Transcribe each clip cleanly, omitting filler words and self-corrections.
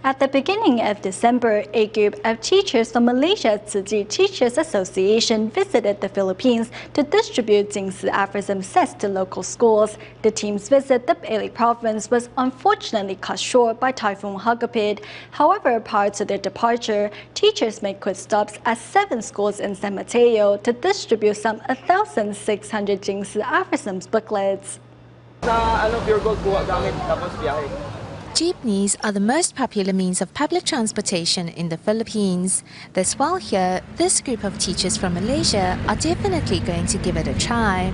At the beginning of December, a group of teachers from Malaysia Tzu Chi Teachers Association visited the Philippines to distribute Jing aphorism sets to local schools. The team's visit to Bali province was unfortunately cut short by Typhoon Hagapit. However, prior to their departure, teachers made quick stops at 7 schools in San Mateo to distribute some 1,600 Jing aphorisms booklets. Jeepneys are the most popular means of public transportation in the Philippines. Thus, while here, this group of teachers from Malaysia are definitely going to give it a try.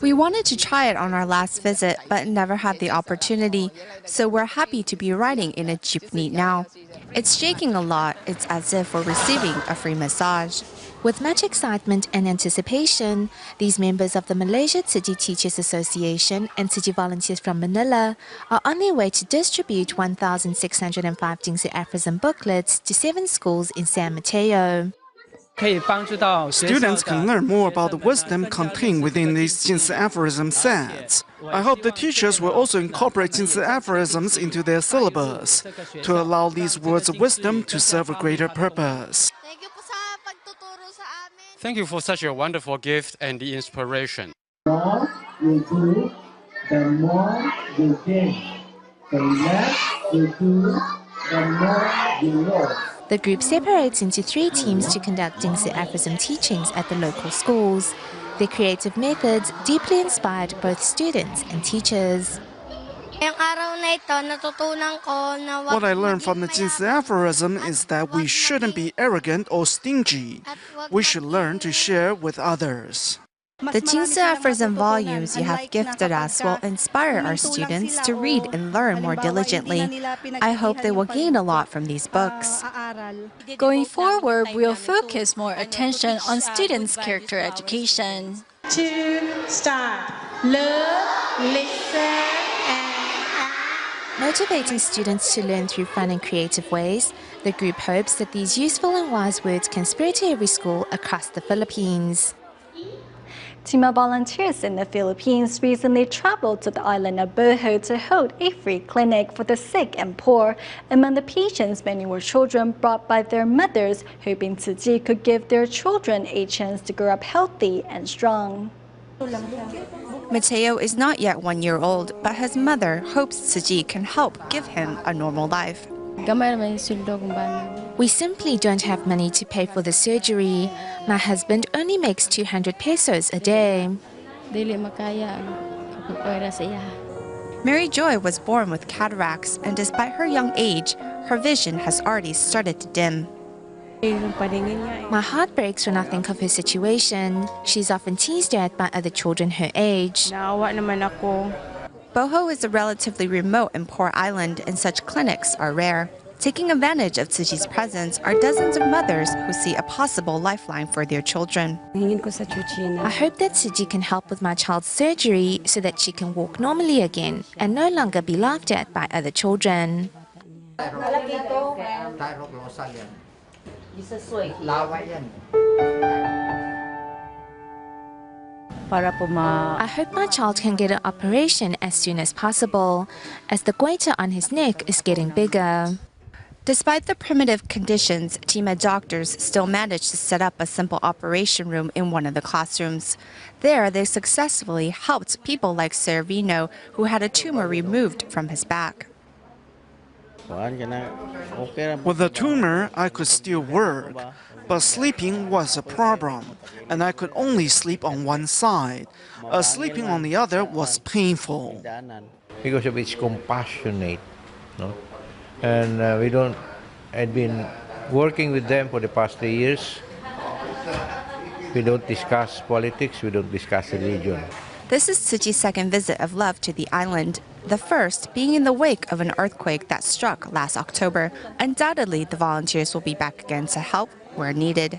We wanted to try it on our last visit, but never had the opportunity, so we're happy to be riding in a jeepney now. It's shaking a lot. It's as if we're receiving a free massage. With much excitement and anticipation, these members of the Malaysia Tzu Chi Teachers Association and Tzu Chi volunteers from Manila are on their way to distribute 1,605 Jing aphorism booklets to 7 schools in San Mateo. Students can learn more about the wisdom contained within these Jing aphorism sets. I hope the teachers will also incorporate Jing aphorisms into their syllabus to allow these words of wisdom to serve a greater purpose. Thank you for such a wonderful gift and the inspiration. The more you do, the more you gain. The less you do, the more you lose. The group separates into 3 teams to conduct Jing aphorism teachings at the local schools. Their creative methods deeply inspired both students and teachers. What I learned from the Jing aphorism is that we shouldn't be arrogant or stingy. We should learn to share with others. The Jing aphorism volumes you have gifted us will inspire our students to read and learn more diligently. I hope they will gain a lot from these books. Going forward, we'll focus more attention on students' character education. Start. Learn, listen, Motivating students to learn through fun and creative ways, the group hopes that these useful and wise words can spread to every school across the Philippines. Team of volunteers in the Philippines recently traveled to the island of Bohol to hold a free clinic for the sick and poor. Among the patients, many were children brought by their mothers, hoping Tzu Chi could give their children a chance to grow up healthy and strong. Mateo is not yet 1 year old, but his mother hopes Tzu Chi can help give him a normal life. We simply don't have money to pay for the surgery. My husband only makes 200 pesos a day. Mary Joy was born with cataracts, and despite her young age, her vision has already started to dim. My heart breaks when I think of her situation. She's often teased at by other children her age. Bohol is a relatively remote and poor island, and such clinics are rare. Taking advantage of Tzu Chi's presence are dozens of mothers who see a possible lifeline for their children. I hope that Tzu Chi can help with my child's surgery so that she can walk normally again and no longer be laughed at by other children. I hope my child can get an operation as soon as possible, as the goiter on his neck is getting bigger. Despite the primitive conditions, team of doctors still managed to set up a simple operation room in one of the classrooms. There, they successfully helped people like Sir Vino, who had a tumor removed from his back. With the tumor, I could still work, but sleeping was a problem, and I could only sleep on one side. Sleeping on the other was painful. Because of its compassionate, no? And I'd been working with them for the past 3 years. We don't discuss politics, we don't discuss religion. This is Tzu Chi's second visit of love to the island, the first being in the wake of an earthquake that struck last October. Undoubtedly, the volunteers will be back again to help where needed.